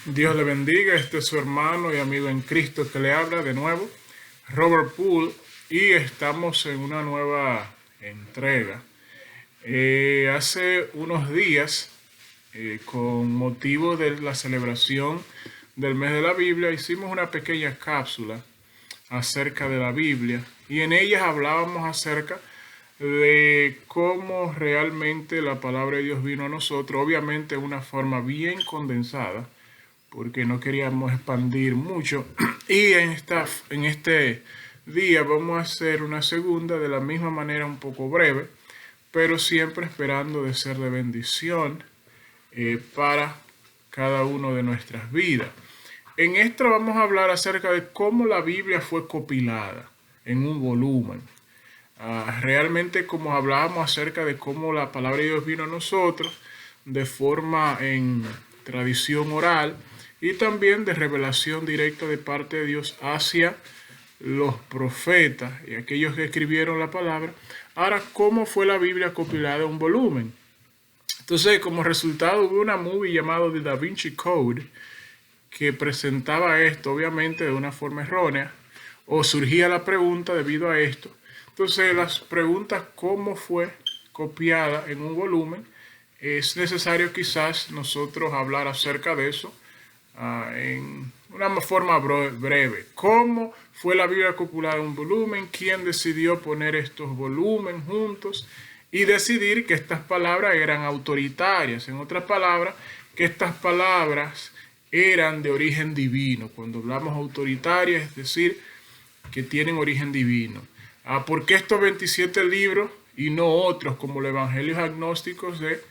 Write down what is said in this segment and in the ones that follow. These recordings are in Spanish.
Dios le bendiga, este es su hermano y amigo en Cristo que le habla de nuevo, Robert Poole, y estamos en una nueva entrega. Hace unos días, con motivo de la celebración del mes de la Biblia, hicimos una pequeña cápsula acerca de la Biblia y en ellas hablábamos acerca de cómo realmente la palabra de Dios vino a nosotros, obviamente de una forma bien condensada porque no queríamos expandir mucho. Y en este día vamos a hacer una segunda de la misma manera, un poco breve, pero siempre esperando de ser de bendición para cada uno de nuestras vidas. En esta vamos a hablar acerca de cómo la Biblia fue compilada en un volumen. Realmente como hablábamos acerca de cómo la palabra de Dios vino a nosotros de forma en tradición oral y también de revelación directa de parte de Dios hacia los profetas y aquellos que escribieron la palabra. Ahora, ¿cómo fue la Biblia compilada en un volumen? Entonces, como resultado hubo una movie llamada The Da Vinci Code que presentaba esto, obviamente de una forma errónea, o surgía la pregunta debido a esto. Entonces, las preguntas cómo fue copiada en un volumen, es necesario quizás nosotros hablar acerca de eso en una forma breve. ¿Cómo fue la Biblia compilada en un volumen? ¿Quién decidió poner estos volúmenes juntos? Y decidir que estas palabras eran autoritarias. En otras palabras, que estas palabras eran de origen divino. Cuando hablamos autoritaria, es decir, que tienen origen divino. ¿Por qué estos 27 libros y no otros como los evangelios agnósticos de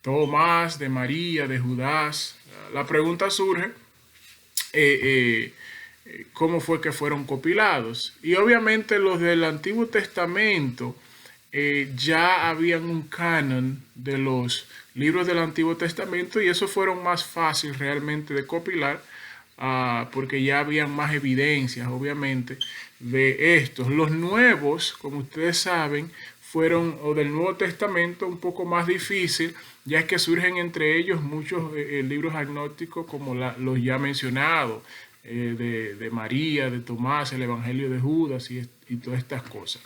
Tomás, de María, de Judas? La pregunta surge, ¿cómo fue que fueron compilados? Y obviamente los del Antiguo Testamento ya habían un canon de los libros del Antiguo Testamento y esos fueron más fáciles realmente de compilar porque ya habían más evidencias, obviamente, de estos. Los nuevos, como ustedes saben, fueron, o del Nuevo Testamento, un poco más difícil, ya que surgen entre ellos muchos libros agnósticos como los ya mencionados, de María, de Tomás, el Evangelio de Judas y todas estas cosas.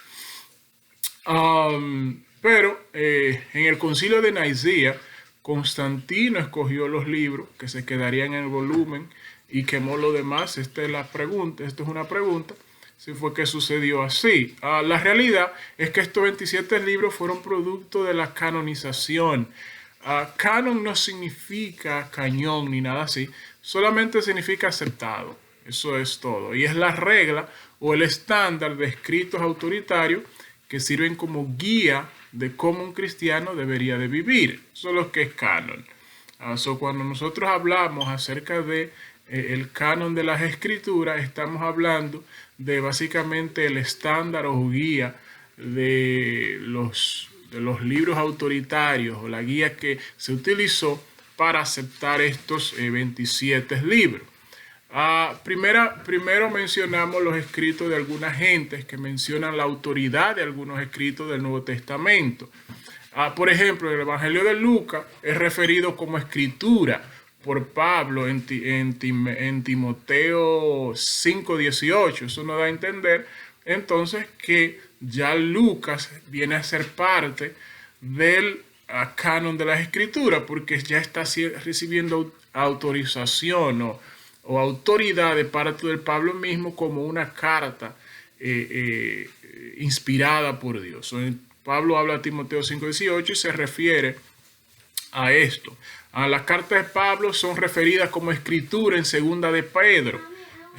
Pero en el concilio de Nicea, Constantino escogió los libros que se quedarían en el volumen y quemó lo demás. Esta es la pregunta, esto es una pregunta, si fue que sucedió así. La realidad es que estos 27 libros fueron producto de la canonización. Canon no significa cañón ni nada así, solamente significa aceptado. Eso es todo. Y es la regla o el estándar de escritos autoritarios que sirven como guía de cómo un cristiano debería de vivir. Eso es lo que es canon. Cuando nosotros hablamos acerca de el canon de las escrituras, estamos hablando de básicamente el estándar o guía de los libros autoritarios o la guía que se utilizó para aceptar estos 27 libros. Primero mencionamos los escritos de algunas gentes que mencionan la autoridad de algunos escritos del Nuevo Testamento. Por ejemplo, el Evangelio de Lucas es referido como escritura por Pablo en Timoteo 5:18. Eso nos da a entender entonces que ya Lucas viene a ser parte del canon de las escrituras porque ya está recibiendo autorización o autoridad de parte del Pablo mismo como una carta inspirada por Dios. Pablo habla a Timoteo 5:18 y se refiere a esto. Las cartas de Pablo son referidas como escritura en segunda de Pedro.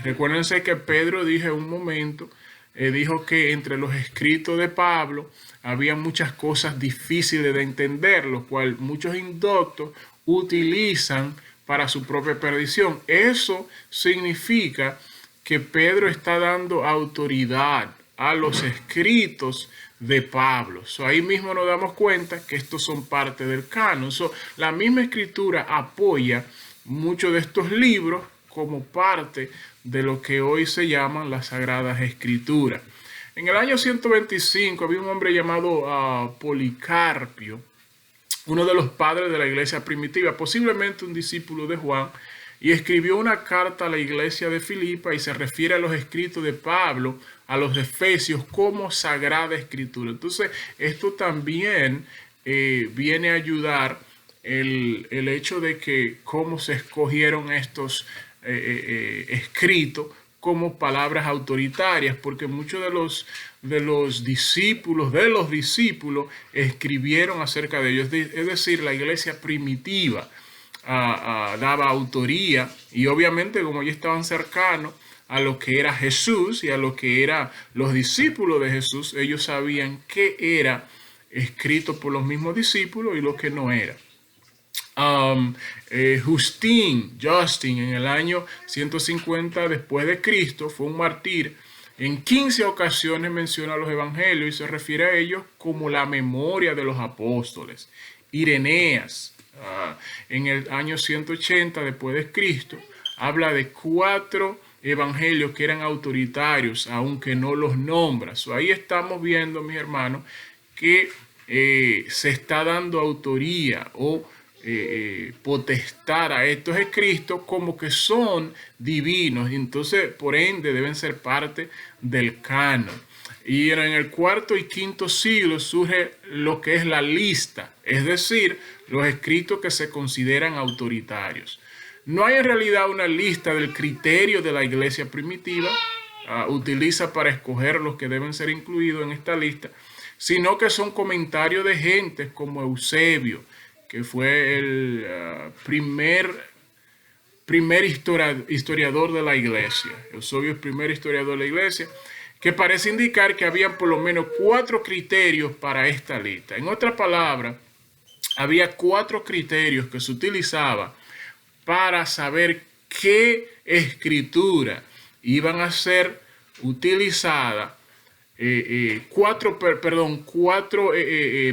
Recuérdense que Pedro dijo en un momento, dijo que entre los escritos de Pablo había muchas cosas difíciles de entender, lo cual muchos indoctos utilizan para su propia perdición. Eso significa que Pedro está dando autoridad a los escritos de Pablo. Ahí mismo nos damos cuenta que estos son parte del canon. La misma escritura apoya muchos de estos libros como parte de lo que hoy se llaman las Sagradas Escrituras. En el año 125 había un hombre llamado Policarpio, uno de los padres de la iglesia primitiva, posiblemente un discípulo de Juan, y escribió una carta a la iglesia de Filipa y se refiere a los escritos de Pablo, a los Efesios, como Sagrada Escritura. Entonces, esto también viene a ayudar el hecho de que cómo se escogieron estos escritos como palabras autoritarias, porque muchos de los discípulos escribieron acerca de ellos. Es decir, la iglesia primitiva daba autoría, y obviamente como ya estaban cercanos a lo que era Jesús y a lo que eran los discípulos de Jesús, ellos sabían qué era escrito por los mismos discípulos y lo que no era. Justin, en el año 150 después de Cristo, fue un mártir. En 15 ocasiones menciona los evangelios y se refiere a ellos como la memoria de los apóstoles. Ireneas, en el año 180 después de Cristo, habla de 4 evangelios que eran autoritarios, aunque no los nombra. Ahí estamos viendo, mis hermanos, que se está dando autoría o potestad a estos escritos como que son divinos, y entonces por ende deben ser parte del canon. Y en el cuarto y quinto siglo surge lo que es la lista, es decir, los escritos que se consideran autoritarios. No hay en realidad una lista del criterio de la iglesia primitiva, utiliza para escoger los que deben ser incluidos en esta lista, sino que son comentarios de gentes como Eusebio, que fue el primer historiador de la iglesia. Eusebio es el primer historiador de la iglesia, que parece indicar que había por lo menos 4 criterios para esta lista. En otras palabras, había 4 criterios que se utilizaban para saber qué escritura iban a ser utilizadas. 4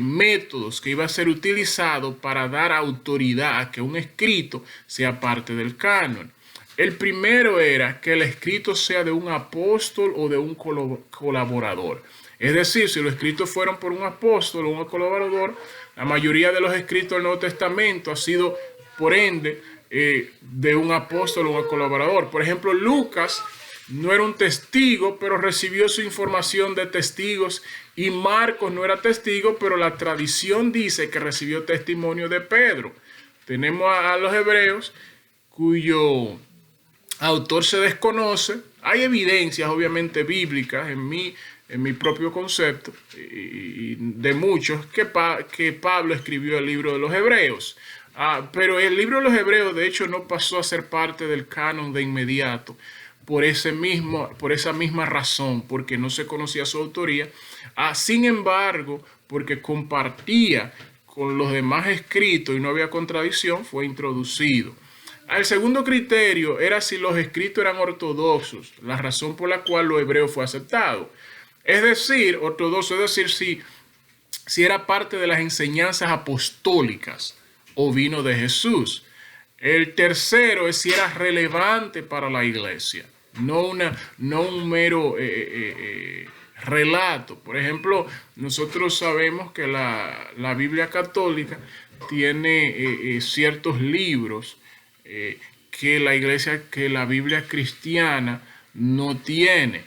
métodos que iba a ser utilizado para dar autoridad a que un escrito sea parte del canon. El primero era que el escrito sea de un apóstol o de un colaborador. Es decir, si los escritos fueron por un apóstol o un colaborador, la mayoría de los escritos del Nuevo Testamento ha sido, por ende, de un apóstol o un colaborador. Por ejemplo, Lucas no era un testigo, pero recibió su información de testigos, y Marcos no era testigo, pero la tradición dice que recibió testimonio de Pedro. Tenemos a los Hebreos, cuyo autor se desconoce. Hay evidencias obviamente bíblicas en mi propio concepto y de muchos que Pablo escribió el libro de los Hebreos. Pero el libro de los Hebreos de hecho no pasó a ser parte del canon de inmediato por esa misma razón, porque no se conocía su autoría. Sin embargo, porque compartía con los demás escritos y no había contradicción, fue introducido. El segundo criterio era si los escritos eran ortodoxos, la razón por la cual lo hebreo fue aceptado. Es decir, ortodoxo, es decir, si era parte de las enseñanzas apostólicas o vino de Jesús. El tercero es si era relevante para la iglesia, no un mero relato. Por ejemplo, nosotros sabemos que la Biblia católica tiene ciertos libros que la Biblia cristiana no tiene.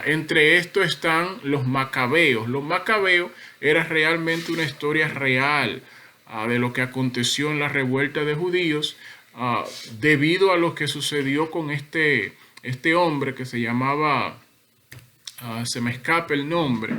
Entre estos están los Macabeos. Los Macabeos era realmente una historia real de lo que aconteció en la revuelta de judíos, debido a lo que sucedió con este hombre que se llamaba, se me escapa el nombre,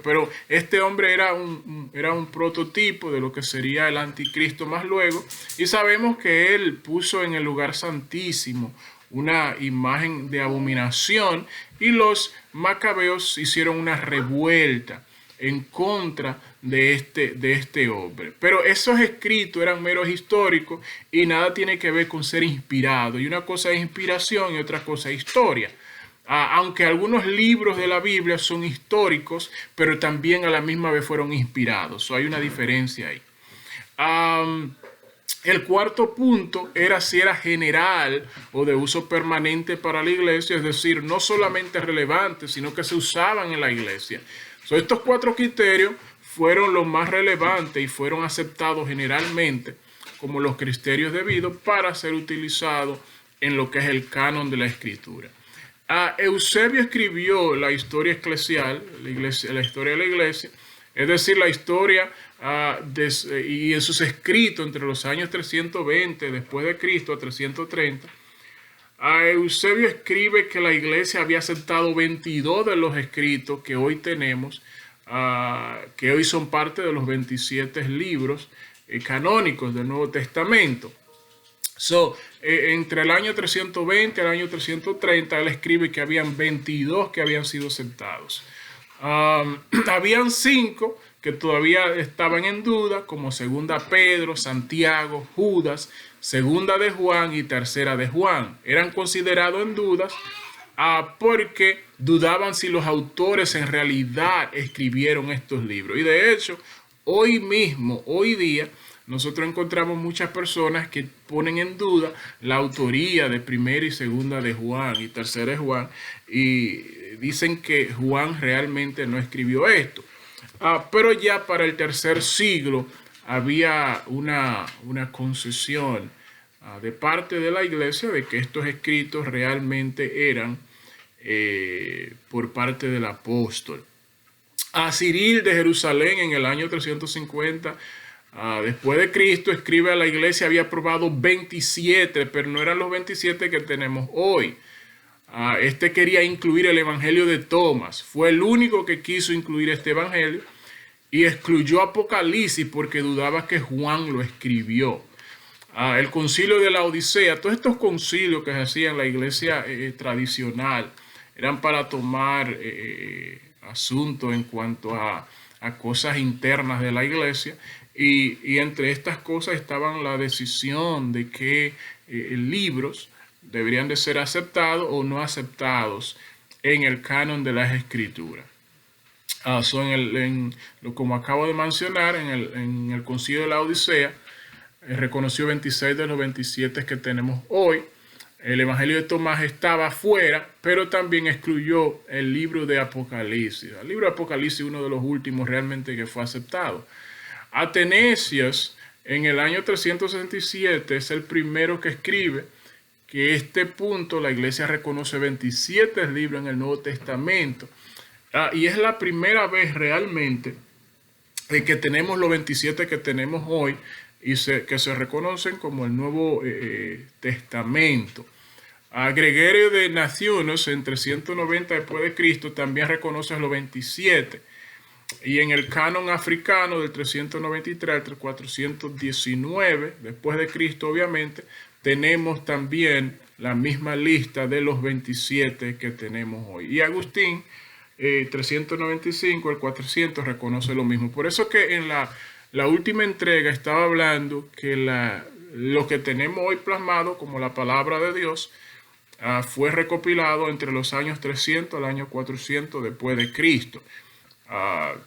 pero este hombre era un prototipo de lo que sería el anticristo más luego, y sabemos que él puso en el lugar santísimo una imagen de abominación, y los macabeos hicieron una revuelta en contra de este hombre. Pero esos escritos eran meros históricos y nada tiene que ver con ser inspirado. Y una cosa es inspiración y otra cosa es historia. Aunque algunos libros de la Biblia son históricos, pero también a la misma vez fueron inspirados. Hay una diferencia ahí. El cuarto punto era si era general o de uso permanente para la iglesia, es decir, no solamente relevante, sino que se usaban en la iglesia. Estos 4 criterios fueron los más relevantes y fueron aceptados generalmente como los criterios debidos para ser utilizado en lo que es el canon de la Escritura. Eusebio escribió la historia eclesial, la historia de la iglesia, es decir, la historia y en sus escritos entre los años 320 después de Cristo a 330. Eusebio escribe que la iglesia había aceptado 22 de los escritos que hoy tenemos, que hoy son parte de los 27 libros canónicos del Nuevo Testamento. Entre el año 320 y el año 330, él escribe que habían 22 que habían sido aceptados. Habían 5 que todavía estaban en duda, como segunda Pedro, Santiago, Judas, segunda de Juan y tercera de Juan. Eran considerados en dudas porque dudaban si los autores en realidad escribieron estos libros. Y de hecho, hoy día, nosotros encontramos muchas personas que ponen en duda la autoría de primera y segunda de Juan y tercera de Juan y dicen que Juan realmente no escribió esto. Pero ya para el tercer siglo había una concesión de parte de la iglesia de que estos escritos realmente eran por parte del apóstol. Ciril de Jerusalén en el año 350 después de Cristo escribe a la iglesia, había aprobado 27, pero no eran los 27 que tenemos hoy. Este quería incluir el evangelio de Tomás. Fue el único que quiso incluir este evangelio y excluyó Apocalipsis porque dudaba que Juan lo escribió. El concilio de la Odisea, todos estos concilios que se hacían en la iglesia tradicional eran para tomar asuntos en cuanto a cosas internas de la iglesia. Y entre estas cosas estaban la decisión de qué libros deberían de ser aceptados o no aceptados en el canon de las Escrituras. Como acabo de mencionar, en el Concilio de la Odisea, reconoció 26 de los 27 que tenemos hoy. El Evangelio de Tomás estaba afuera, pero también excluyó el libro de Apocalipsis. El libro de Apocalipsis es uno de los últimos realmente que fue aceptado. Atenesias, en el año 367, es el primero que escribe que este punto la iglesia reconoce 27 libros en el Nuevo Testamento. Y es la primera vez realmente que tenemos los 27 que tenemos hoy y que se reconocen como el Nuevo Testamento. Gregorio de Nacianos en 390 después de Cristo también reconoce los 27. Y en el canon africano del 393 al 419 después de Cristo, obviamente, tenemos también la misma lista de los 27 que tenemos hoy. Y Agustín, 395 al 400, reconoce lo mismo. Por eso que en la última entrega estaba hablando que lo que tenemos hoy plasmado como la palabra de Dios fue recopilado entre los años 300 al año 400 después de Cristo.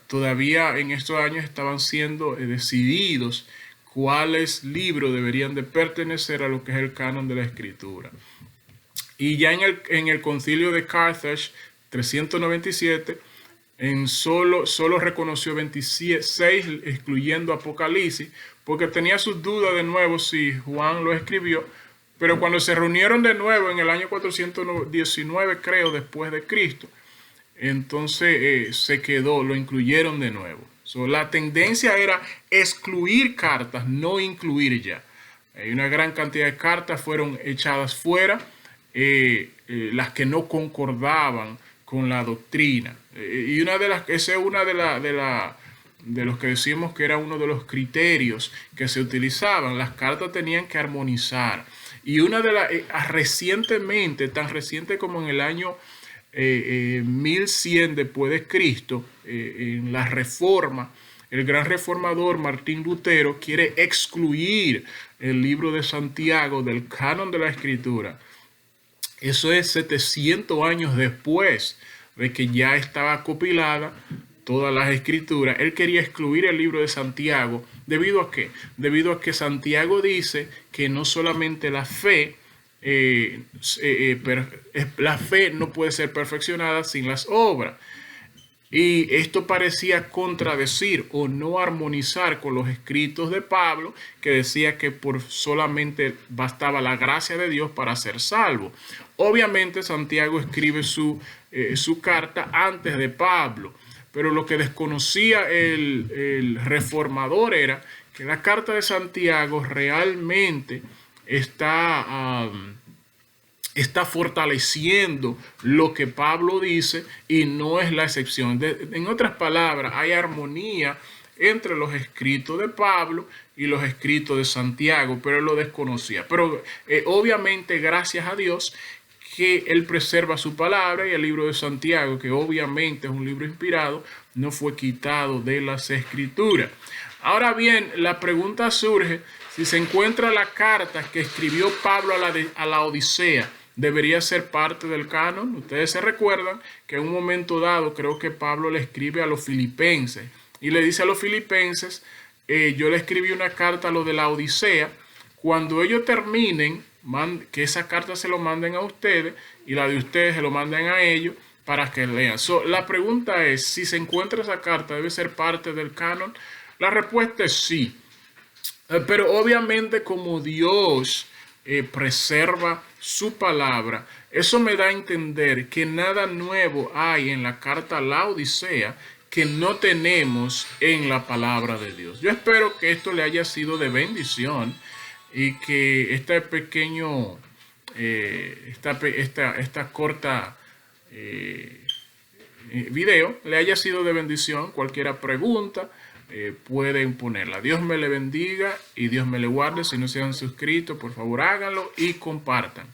Todavía en estos años estaban siendo decididos cuáles libros deberían de pertenecer a lo que es el canon de la Escritura. Y ya en el concilio de Carthage, 397, solo reconoció 26, excluyendo Apocalipsis, porque tenía sus dudas de nuevo si Juan lo escribió. Pero cuando se reunieron de nuevo en el año 419, creo, después de Cristo, entonces se quedó, lo incluyeron de nuevo. La tendencia era excluir cartas, no incluir ya. Una gran cantidad de cartas fueron echadas fuera, las que no concordaban con la doctrina. Y esa es una de los que decimos que era uno de los criterios que se utilizaban. Las cartas tenían que armonizar. Y una de las recientemente, tan reciente como en el año 1100 después de Cristo, en la Reforma, el gran reformador Martín Lutero quiere excluir el libro de Santiago del canon de la Escritura. Eso es 700 años después de que ya estaba compilada todas las Escrituras. Él quería excluir el libro de Santiago. ¿Debido a qué? Debido a que Santiago dice que no solamente la fe no puede ser perfeccionada sin las obras. Y esto parecía contradecir o no armonizar con los escritos de Pablo, que decía que por solamente bastaba la gracia de Dios para ser salvo. Obviamente Santiago escribe su carta antes de Pablo, pero lo que desconocía el reformador era que la carta de Santiago realmente está fortaleciendo lo que Pablo dice y no es la excepción. En otras palabras, hay armonía entre los escritos de Pablo y los escritos de Santiago, pero él lo desconocía. Pero obviamente, gracias a Dios, que él preserva su palabra, y el libro de Santiago, que obviamente es un libro inspirado, no fue quitado de las escrituras. Ahora bien, la pregunta surge: si se encuentra la carta que escribió Pablo a la Odisea, ¿debería ser parte del canon? Ustedes se recuerdan que en un momento dado creo que Pablo le escribe a los filipenses y le dice a los filipenses: yo le escribí una carta a los de la Odisea, cuando ellos terminen, que esa carta se lo manden a ustedes y la de ustedes se lo manden a ellos para que lean. La pregunta es: si se encuentra esa carta, ¿debe ser parte del canon? La respuesta es sí. Pero obviamente, como Dios preserva su palabra, eso me da a entender que nada nuevo hay en la carta a la Odisea que no tenemos en la palabra de Dios. Yo espero que esto le haya sido de bendición y que este pequeño, esta corta video le haya sido de bendición. Cualquier pregunta pueden ponerla. Dios me le bendiga y Dios me le guarde. Si no se han suscrito, por favor háganlo y compartan.